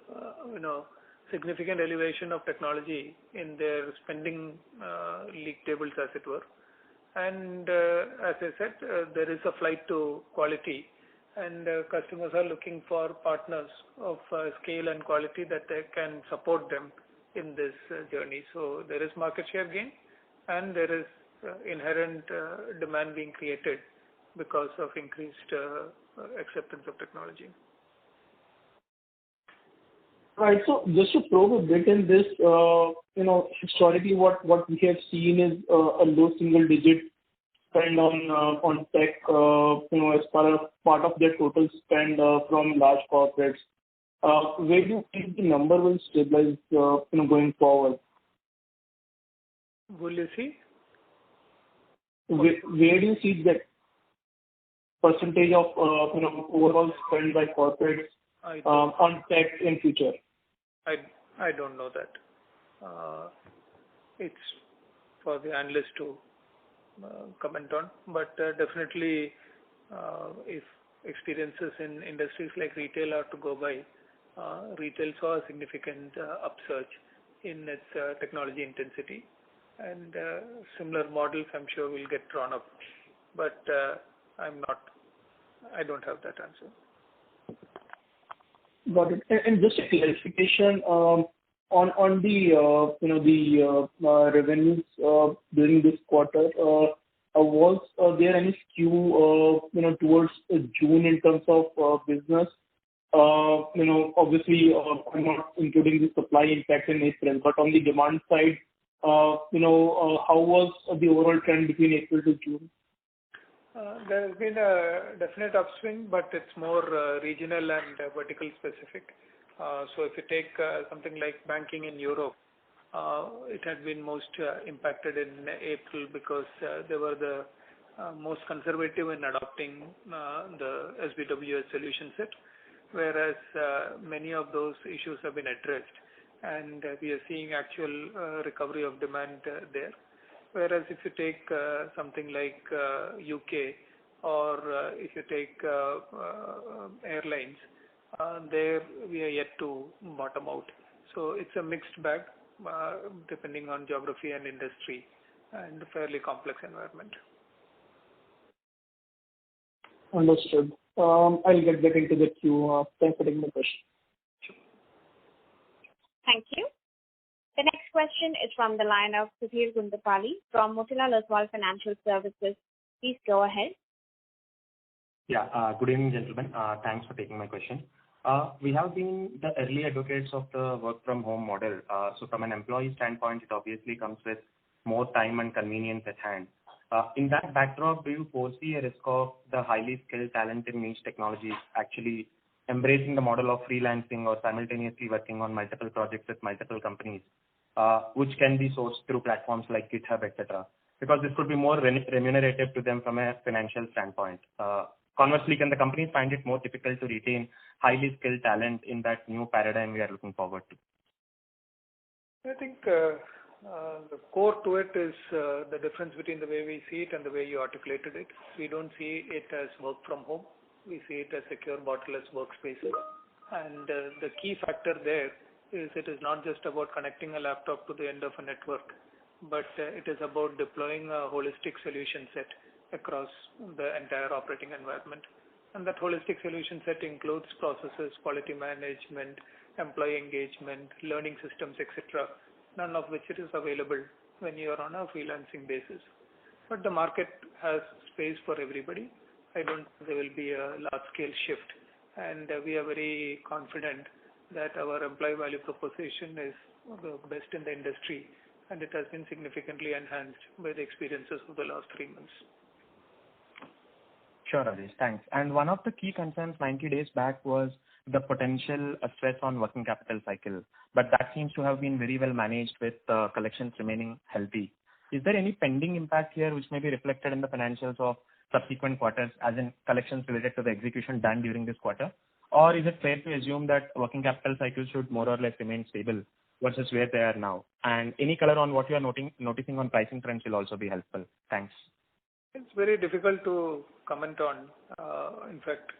significant elevation of technology in their spending league tables, as it were. And as I said, there is a flight to quality, and customers are looking for partners of scale and quality that they can support them in this journey. So there is market share gain, and there is inherent demand being created because of increased acceptance of technology. Right. So just to probe a bit in this, historically what we have seen is a low single digit spend on tech, as part of their total spend from large corporates. Where do you think the number will stabilize, going forward? Will you see? Where do you see that percentage of overall spend by corporates on tech in future? I don't know that. It's for the analyst to comment on, but definitely if experiences in industries like retail are to go by, retail saw a significant upsurge in its technology intensity, and similar models I'm sure will get drawn up, but I don't have that answer. Got it. And just a clarification on the revenues during this quarter. Was there any skew towards June in terms of business? Obviously, I'm not including the supply impact in April, but on the demand side, how was the overall trend between April to June? There has been a definite upswing, but it's more regional and vertical specific. So if you take something like banking in Europe, it had been most impacted in April because they were the most conservative in adopting the SBWS solution set, whereas many of those issues have been addressed, and we are seeing actual recovery of demand there. Whereas if you take something like UK or if you take airlines, there we are yet to bottom out. So it's a mixed bag depending on geography and industry, and a fairly complex environment. Understood. I'll get back into the queue. Thanks for taking the question. Sure. Thank you. The next question is from the line of Sudhir Gundapalli from Motilal Oswal Financial Services. Please go ahead. Yeah. Good evening, gentlemen. Thanks for taking my question. We have been the early advocates of the work from home model. So from an employee standpoint, it obviously comes with more time and convenience at hand. In that backdrop, do you foresee a risk of the highly skilled talent in niche technologies actually embracing the model of freelancing or simultaneously working on multiple projects with multiple companies, which can be sourced through platforms like GitHub, etc.? Because this could be more remunerative to them from a financial standpoint. Conversely, can the companies find it more difficult to retain highly skilled talent in that new paradigm we are looking forward to? I think the core to it is the difference between the way we see it and the way you articulated it. We don't see it as work from home. We see it as secure borderless workspaces. And the key factor there is it is not just about connecting a laptop to the end of a network, but it is about deploying a holistic solution set across the entire operating environment. And that holistic solution set includes processes, quality management, employee engagement, learning systems, etc., none of which it is available when you are on a freelancing basis. But the market has space for everybody. I don't think there will be a large-scale shift. And we are very confident that our employee value proposition is the best in the industry, and it has been significantly enhanced by the experiences of the last 3 months. Sure, Rajesh. Thanks. And one of the key concerns 90 days back was the potential stress on working capital cycle, but that seems to have been very well managed with collections remaining healthy. Is there any pending impact here which may be reflected in the financials of subsequent quarters, as in collections related to the execution done during this quarter? Or is it fair to assume that working capital cycles should more or less remain stable versus where they are now? And any color on what you are noticing on pricing trends will also be helpful. Thanks. It's very difficult to comment on. In fact,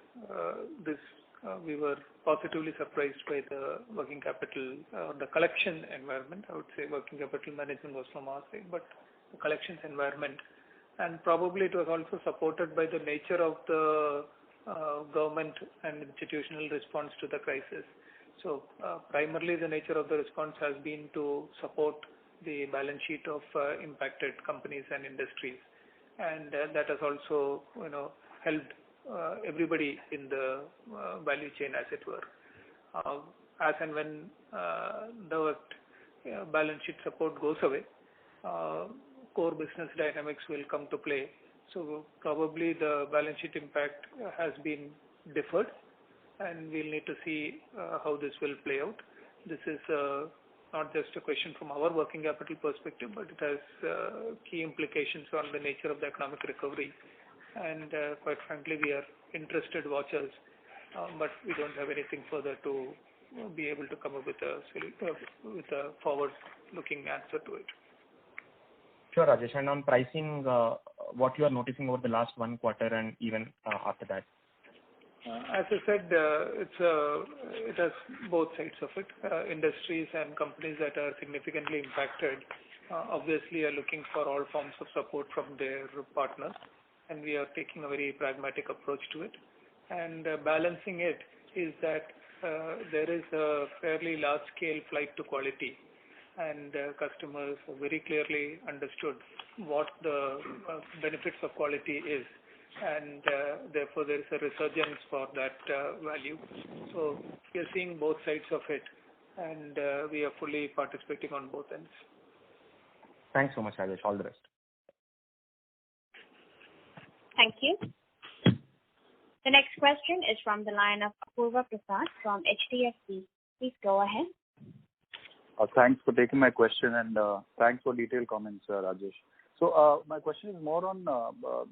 we were positively surprised by the working capital, the collection environment. I would say working capital management was from our side, but the collections environment. And probably it was also supported by the nature of the government and institutional response to the crisis. So primarily the nature of the response has been to support the balance sheet of impacted companies and industries. And that has also helped everybody in the value chain, as it were. As and when the balance sheet support goes away, core business dynamics will come to play. So probably the balance sheet impact has been deferred, and we'll need to see how this will play out. This is not just a question from our working capital perspective, but it has key implications on the nature of the economic recovery. And quite frankly, we are interested watchers, but we don't have anything further to be able to come up with a forward-looking answer to it. Sure, Rajesh. And on pricing, what you are noticing over the last 1 quarter and even after that? As I said, it has both sides of it. Industries and companies that are significantly impacted obviously are looking for all forms of support from their partners, and we are taking a very pragmatic approach to it. And balancing it is that there is a fairly large-scale flight to quality, and customers have very clearly understood what the benefits of quality is, and therefore there is a resurgence for that value. So we are seeing both sides of it, and we are fully participating on both ends. Thanks so much, Rajesh. All the best. Thank you. The next question is from the line of Apurva Prasad from HDFC. Please go ahead. Thanks for taking my question, and thanks for detailed comments, Rajesh. So my question is more on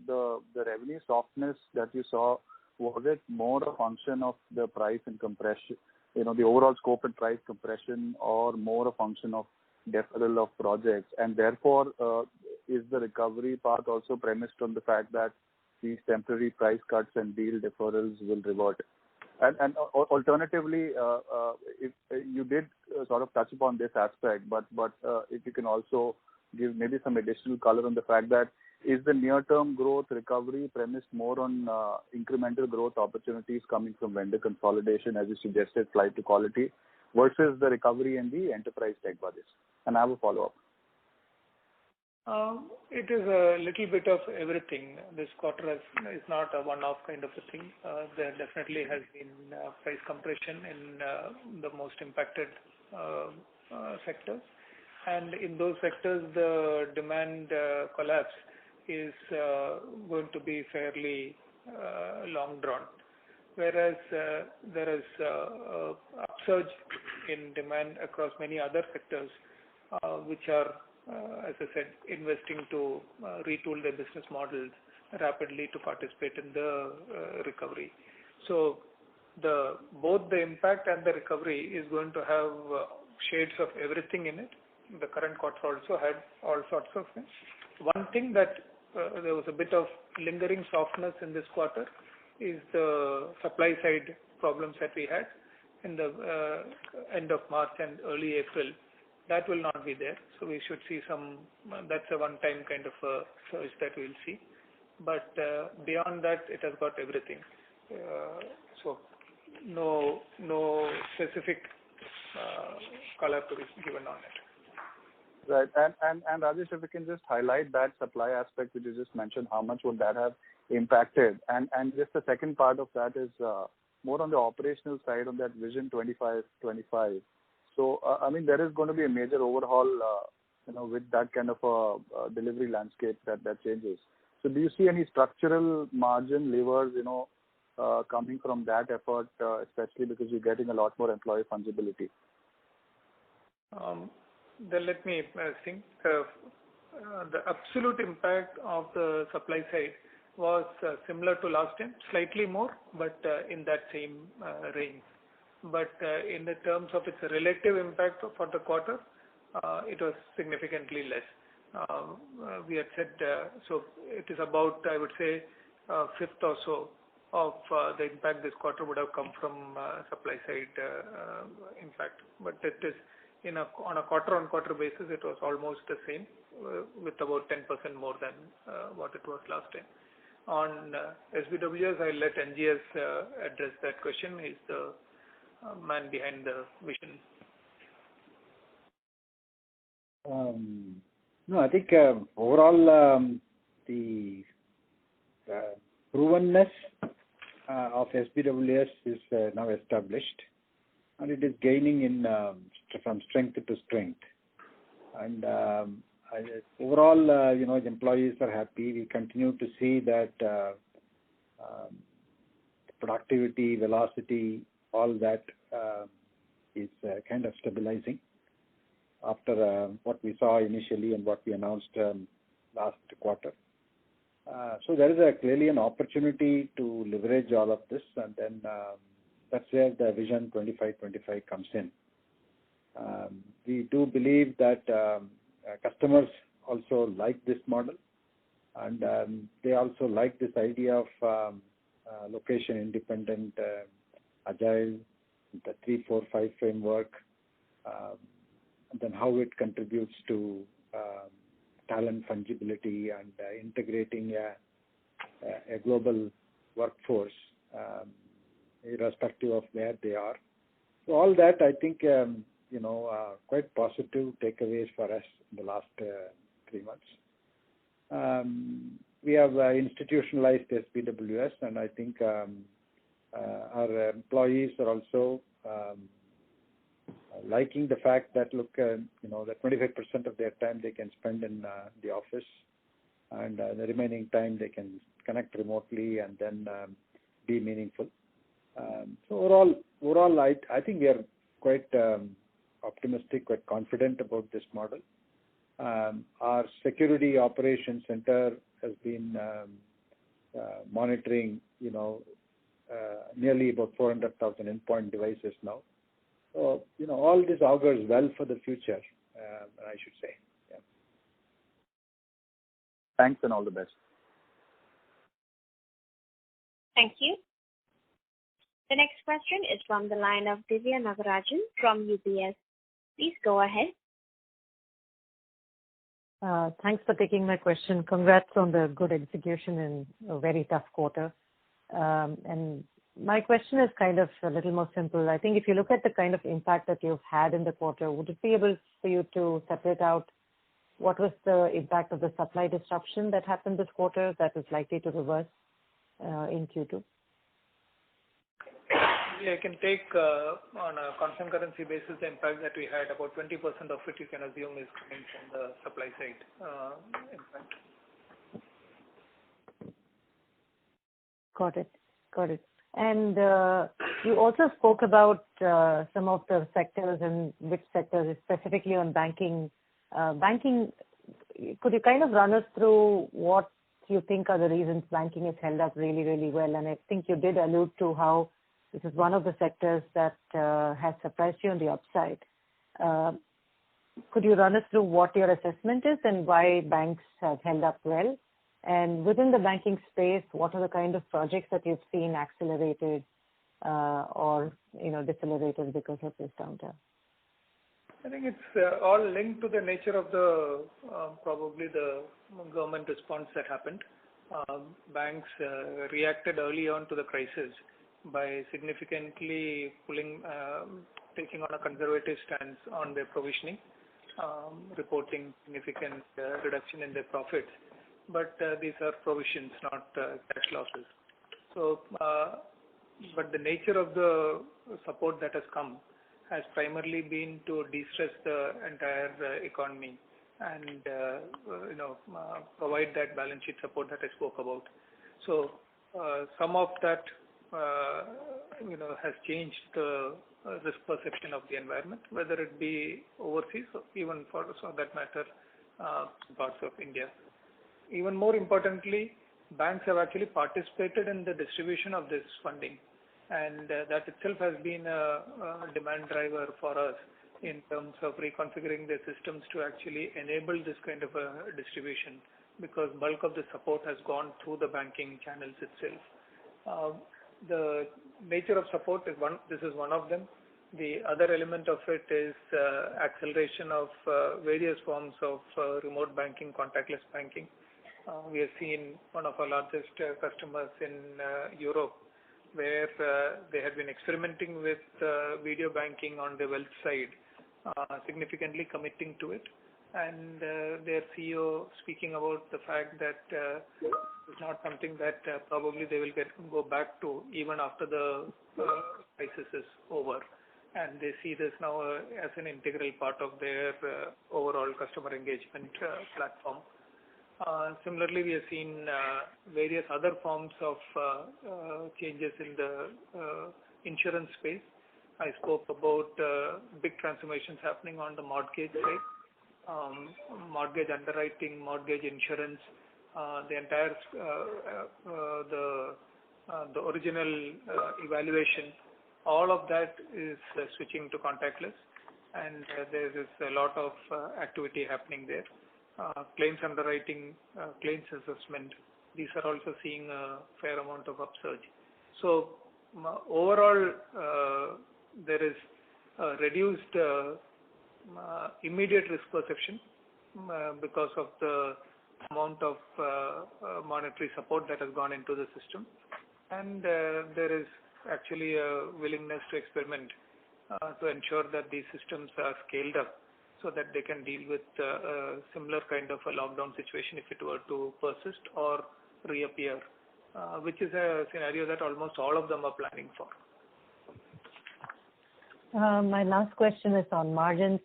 the revenue softness that you saw. Was it more a function of the price and compression, the overall scope and price compression, or more a function of deferral of projects? And therefore, is the recovery path also premised on the fact that these temporary price cuts and deal deferrals will revert? And alternatively, if you did sort of touch upon this aspect, but if you can also give maybe some additional color on the fact that is the near-term growth recovery premised more on incremental growth opportunities coming from vendor consolidation, as you suggested, flight to quality, versus the recovery in the enterprise tech budgets? And I have a follow-up. It is a little bit of everything. This quarter is not a one-off kind of a thing. There definitely has been price compression in the most impacted sectors. and in those sectors the demand collapse is going to be fairly long drawn. Whereas there is upsurge in demand across many other sectors which are, as I said, investing to retool their business models rapidly to participate in the recovery. So both the impact and the recovery is going to have shades of everything in it. The current quarter also had all sorts of things. One thing that there was a bit of lingering softness in this quarter is the supply side problems that we had in the end of March and early April. That will not be there. So we should see that's a one-time kind of a surge that we will see. But beyond that, it has got everything. So no specific color to be given on it. Right. And Rajesh, if you can just highlight that supply aspect which you just mentioned, how much would that have impacted? And just the second part of that is more on the operational side on that Vision 25. So, I mean, there is going to be a major overhaul, with that kind of a delivery landscape that changes. So do you see any structural margin levers, coming from that effort, especially because you're getting a lot more employee fungibility? Then let me think. The absolute impact of the supply side was similar to last time, slightly more, but in that same range. But in the terms of its relative impact for the quarter, it was significantly less. We had said, so it is about, I would say, a fifth or so of the impact this quarter would have come from supply side impact. But it is on a quarter-on-quarter basis, it was almost the same, with about 10% more than what it was last time. On SBWS, I'll let NGS address that question. He's the man behind the vision. No, I think overall the provenness of SBWS is now established, and it is gaining from strength to strength. And overall, the employees are happy. We continue to see that productivity, velocity, all that is kind of stabilizing after what we saw initially and what we announced last quarter. So there is clearly an opportunity to leverage all of this, and then that's where the Vision 25 comes in. We do believe that customers also like this model, and they also like this idea of location independent, agile, the 3-4-5 framework, and then how it contributes to talent fungibility and integrating a global workforce, irrespective of where they are. So all that, I think, quite positive takeaways for us in the last 3 months. We have institutionalized SBWS, and I think our employees are also liking the fact that, that 25% of their time they can spend in the office, and the remaining time they can connect remotely and then be meaningful. So overall, I think we are quite optimistic, quite confident about this model. Our security operations center has been monitoring, nearly about 400,000 endpoint devices now. So, all this augurs well for the future, I should say. Yeah. Thanks and all the best. Thank you. The next question is from the line of Divya Nagarajan from UBS. Please go ahead. Thanks for taking my question. Congrats on the good execution in a very tough quarter. And my question is kind of a little more simple. I think if you look at the kind of impact that you've had in the quarter, would it be able for you to separate out what was the impact of the supply disruption that happened this quarter that is likely to reverse in Q2? Maybe I can take on a constant currency basis the impact that we had. About 20% of it you can assume is coming from the supply side impact. Got it. And you also spoke about some of the sectors and which sectors, specifically on banking. Could you kind of run us through what you think are the reasons banking has held up really, really well? And I think you did allude to how this is one of the sectors that has surprised you on the upside. Could you run us through what your assessment is and why banks have held up well? And within the banking space, what are the kind of projects that you've seen accelerated or decelerated because of this downturn? I think it's all linked to the nature of the probably the government response that happened. Banks reacted early on to the crisis by significantly taking on a conservative stance on their provisioning, reporting significant reduction in their profits. But these are provisions, not cash losses. So, but the nature of the support that has come has primarily been to de-stress the entire economy and provide that balance sheet support that I spoke about. So some of that has changed the risk perception of the environment, whether it be overseas or even for that matter parts of India. Even more importantly, banks have actually participated in the distribution of this funding, and that itself has been a demand driver for us in terms of reconfiguring the systems to actually enable this kind of a distribution, because bulk of the support has gone through the banking channels itself. The nature of support is this is one of them. The other element of it is acceleration of various forms of remote banking, contactless banking. We have seen one of our largest customers in Europe where they had been experimenting with video banking on the wealth side, significantly committing to it. And their CEO speaking about the fact that it's not something that probably they will go back to even after the crisis is over. And they see this now as an integral part of their overall customer engagement platform. Similarly, we have seen various other forms of changes in the insurance space. I spoke about big transformations happening on the mortgage side, mortgage underwriting, mortgage insurance, the entire the original evaluation. All of that is switching to contactless, and there is a lot of activity happening there. Claims underwriting, claims assessment, these are also seeing a fair amount of upsurge. So overall, there is reduced immediate risk perception because of the amount of monetary support that has gone into the system, and there is actually a willingness to experiment to ensure that these systems are scaled up so that they can deal with a similar kind of a lockdown situation if it were to persist or reappear, which is a scenario that almost all of them are planning for. My last question is on margins.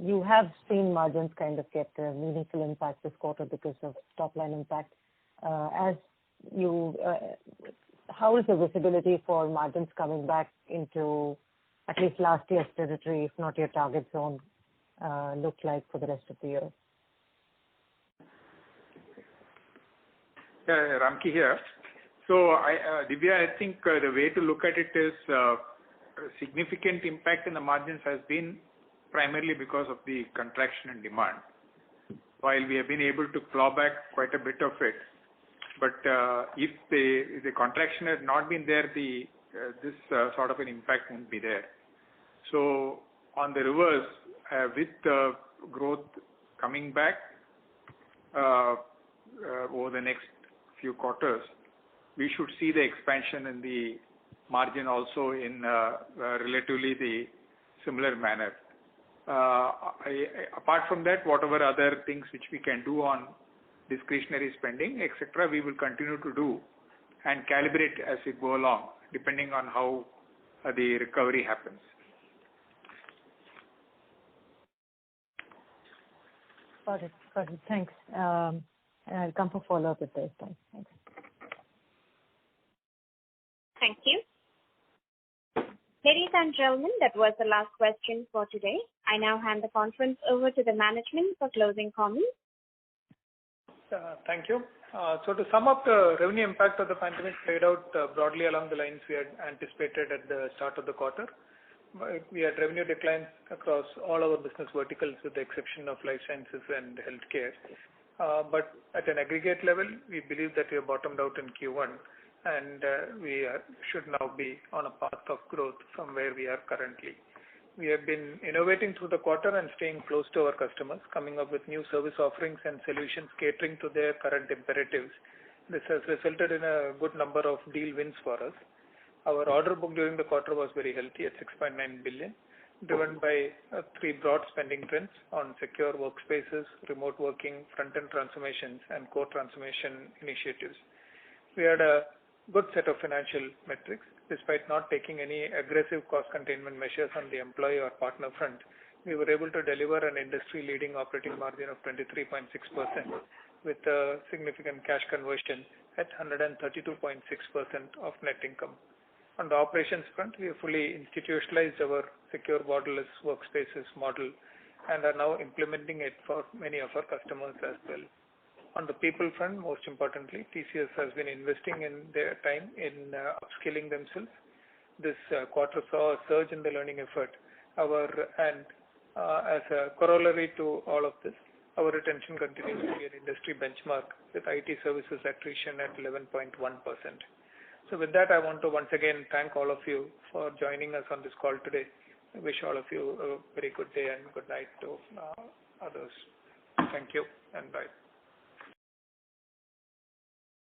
You have seen margins kind of get a meaningful impact this quarter because of top line impact. How is the visibility for margins coming back into at least last year's territory, if not your target zone, look like for the rest of the year? Yeah, Ramki here. So, Divya, I think the way to look at it is significant impact in the margins has been primarily because of the contraction in demand. While we have been able to claw back quite a bit of it, but if the contraction had not been there, this sort of an impact won't be there. So on the reverse, with the growth coming back over the next few quarters, we should see the expansion in the margin also in relatively the similar manner. Apart from that, whatever other things which we can do on discretionary spending, etc., we will continue to do and calibrate as we go along, depending on how the recovery happens. Got it. Thanks. And I'll come for follow-up if there's time. Thanks. Thank you. Ladies and gentlemen, that was the last question for today. I now hand the conference over to the management for closing comments. Thank you. So to sum up, the revenue impact of the pandemic played out broadly along the lines we had anticipated at the start of the quarter. We had revenue declines across all our business verticals with the exception of life sciences and healthcare. But at an aggregate level, we believe that we have bottomed out in Q1 and we should now be on a path of growth from where we are currently. We have been innovating through the quarter and staying close to our customers, coming up with new service offerings and solutions catering to their current imperatives. This has resulted in a good number of deal wins for us. Our order book during the quarter was very healthy at 6.9 billion, driven by three broad spending trends on secure workspaces, remote working, front-end transformations, and core transformation initiatives. We had a good set of financial metrics. Despite not taking any aggressive cost containment measures on the employee or partner front, we were able to deliver an industry-leading operating margin of 23.6% with a significant cash conversion at 132.6% of net income. On the operations front, we have fully institutionalized our secure borderless workspaces model and are now implementing it for many of our customers as well. On the people front, most importantly, TCS has been investing in their time in upskilling themselves. This quarter saw a surge in the learning effort. As a corollary to all of this, our retention continues to be an industry benchmark with IT services attrition at 11.1%. So with that, I want to once again thank all of you for joining us on this call today. I wish all of you a very good day and good night to others. Thank you and bye.